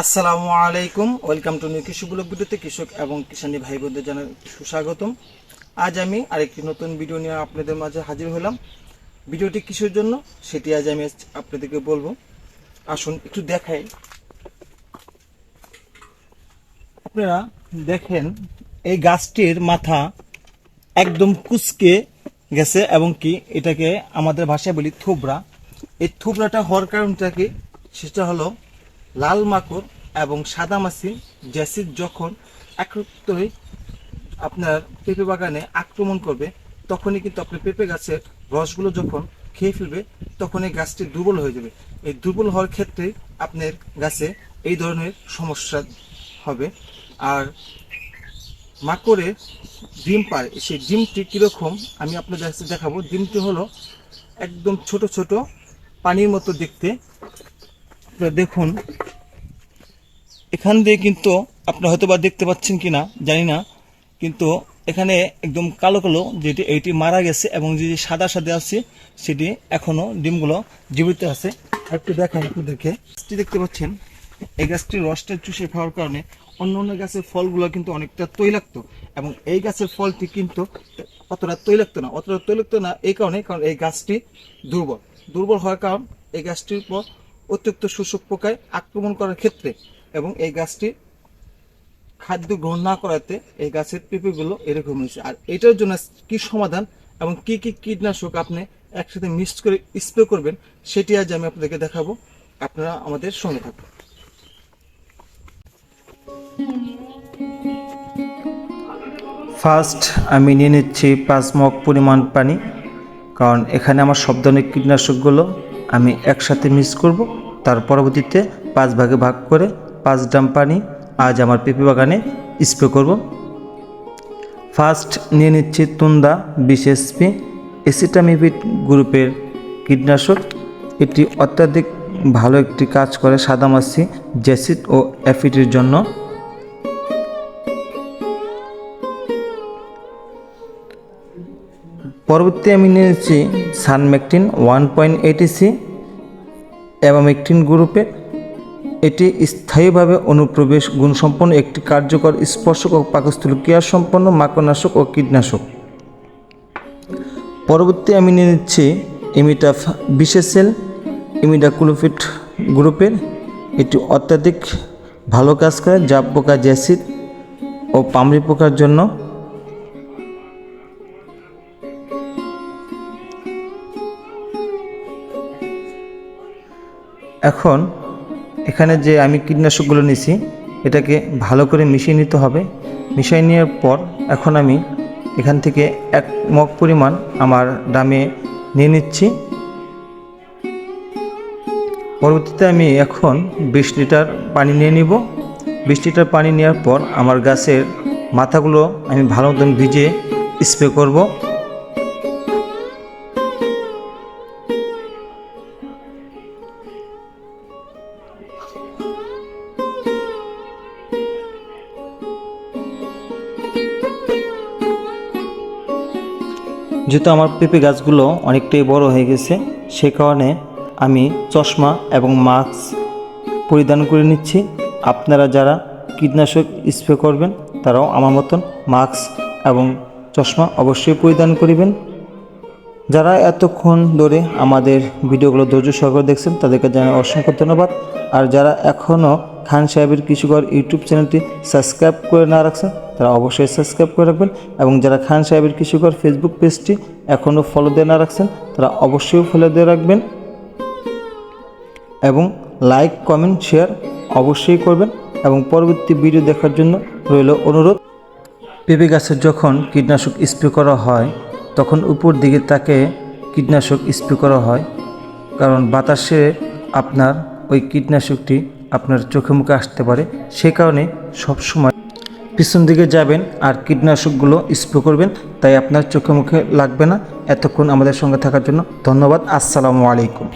আসসালামু আলাইকুম, welcome to new কৃষি ব্লগ ভিডিওতে কৃষক এবং কিষানী ভাই বোনদের জানাই সুস্বাগতম। আজ আমি আরেকটি নতুন ভিডিও নিয়ে আপনাদের মাঝে হাজির হলাম। ভিডিওটি কিসের জন্য সেটি আজ আমি আপনাদেরকে বলবো। আসুন একটু দেখাই। আপনারা দেখেন, এই গাছটির মাথা একদম কুচকে গেছে এবং কি এটাকে আমাদের ভাষায় বলি থুবড়া। এই থুবড়াটা হওয়ার কারণটা কি, সেটা হলো লাল মাকড় এবং সাদা মাছি জ্যাসিড যখন একত্রিত হয়ে আপনার পেঁপে বাগানে আক্রমণ করবে, তখনই কিন্তু আপনার পেঁপে গাছের রসগুলো যখন খেয়ে ফেলবে, তখন এই গাছটি দুর্বল হয়ে যাবে। এই দুর্বল হওয়ার ক্ষেত্রে আপনার গাছে এই ধরনের সমস্যা হবে। আর মাকড়ের ডিম পায়, সেই ডিমটি কীরকম আমি আপনাদের কাছে দেখাবো। ডিমটি হলো একদম ছোট ছোট পানির মতো দেখতে। দেখুন, এখান দিয়ে কিন্তু আপনি হয়তো বা দেখতে পাচ্ছেন কিনা জানি না, কিন্তু এখানে একদম কালো কালো যেটি এইটি মারা গেছে এবং যে সাদা সাদা আছে সেটি এখনো ডিমগুলো জীবিত আছে। একটু দেখাই আপনাদেরকে। গাছটি দেখতে পাচ্ছেন, এই গাছটির রসটা চুষে খাওয়ার কারণে অন্য অন্য গাছের ফলগুলো কিন্তু অনেকটা তৈলাক্ত, এবং এই গাছের ফলটি কিন্তু অতটা তৈলাক্ত না। এই কারণে, কারণ এই গাছটি দুর্বল হওয়ার কারণ এই গাছটির উপর অতিরিক্ত শোষক পোকায় আক্রমণ করার ক্ষেত্রে এবং এই গাছটি খাদ্য গ্রহণ না করাতে এই গাছের পেঁপেগুলো এরকম হয়েছে। আর এটার জন্য কি সমাধান এবং কি কি কীটনাশক আপনি একসাথে মিক্স করে স্প্রে করবেন, সেটি আজ আমি আপনাদেরকে দেখাবো। আপনারা আমাদের সঙ্গে থাকুন। ফার্স্ট আমি নিয়ে নিচ্ছি 5 মগ পরিমাণ পানি, কারণ এখানে আমার সব ধরনের কীটনাশকগুলো আমি একসাথে মিক্স করব। তার পরবর্তীতে 5 ভাগে ভাগ করে 5 ড্রাম পানি আজ আমার পেঁপে বাগানে স্প্রে করব। ফার্স্ট নিয়ে নিচ্ছি তুন্দা 20 SP এসিটামিভিট গ্রুপের কীটনাশক। এটি অত্যাধিক ভালো একটি কাজ করে সাদামাছি, জ্যাসিড ও অ্যাফিডের জন্য। পরবর্তী আমি নিয়েছি সানমেকটিন 1.8 EC অ্যাবামেকটিন গ্রুপের। এটি স্থায়ীভাবে অনুপ্রবেশ গুণসম্পন্ন একটি কার্যকর স্পর্শক ও পাকস্থলী ক্রিয়া সম্পন্ন মাকড়নাশক ও কীটনাশক। পরবর্তী আমি নিয়ে নিচ্ছি ইমিটাফ 20 SL ইমিডাক্লোপিড গ্রুপের। এটি অত্যাধিক ভালো কাজ করে জাপ পোকা, জ্যাসিড ও পামরি পোকার জন্য। এখন এখানে যে আমি কীটনাশকগুলো নিছি, এটাকে ভালো করে মিশিয়ে নিতে হবে। মিশিয়ে নেওয়ার পর এখন আমি এখান থেকে 1 মগ পরিমাণ আমার ড্রামে নিয়ে নিচ্ছি। পরবর্তীতে আমি এখন 20 লিটার পানি নিয়ে নিব। 20 লিটার পানি নেওয়ার পর আমার গাছের মাথাগুলো আমি ভালো মতন ভিজে স্প্রে করব। যেহেতু আমার পেঁপে গাছগুলো অনেকটাই বড় হয়ে গেছে, সে কারণে আমি চশমা এবং মাস্ক পরিধান করে নিচ্ছি। আপনারা যারা কীটনাশক স্প্রে করবেন তারাও আমার মতন মাস্ক এবং চশমা অবশ্যই পরিধান করিবেন। যারা এতক্ষণ ধরে আমাদের ভিডিওগুলো ধৈর্য সহকারে দেখছেন তাদেরকে জানাই অসংখ্য ধন্যবাদ। আর যারা এখনও খান সাহেবের কৃষিঘর ইউটিউব চ্যানেলটি সাবস্ক্রাইব করে না রাখছেন তারা অবশ্যই সাবস্ক্রাইব করে রাখবেন, এবং যারা খান সাহেবের কৃষিঘর ফেসবুক পেজটি এখনও ফলো দিয়ে না রাখছেন তারা অবশ্যই ফলো দিয়ে রাখবেন, এবং লাইক, কমেন্ট, শেয়ার অবশ্যই করবেন। এবং পরবর্তী ভিডিও দেখার জন্য রইল অনুরোধ। পেঁপে গাছের যখন কীটনাশক স্প্রে করা হয় তখন উপর দিকে তাকে কীটনাশক স্প্রে করা হয়, কারণ বাতাসে আপনার ওই কীটনাশকটি আপনার চোখে মুখে আসতে পারে। সে কারণে সবসময় পিছন দিকে যাবেন আর কীটনাশকগুলো স্প্রে করবেন, তাই আপনার চোখে মুখে লাগবে না। এতক্ষণ আমাদের সঙ্গে থাকার জন্য ধন্যবাদ। আসসালামু আলাইকুম।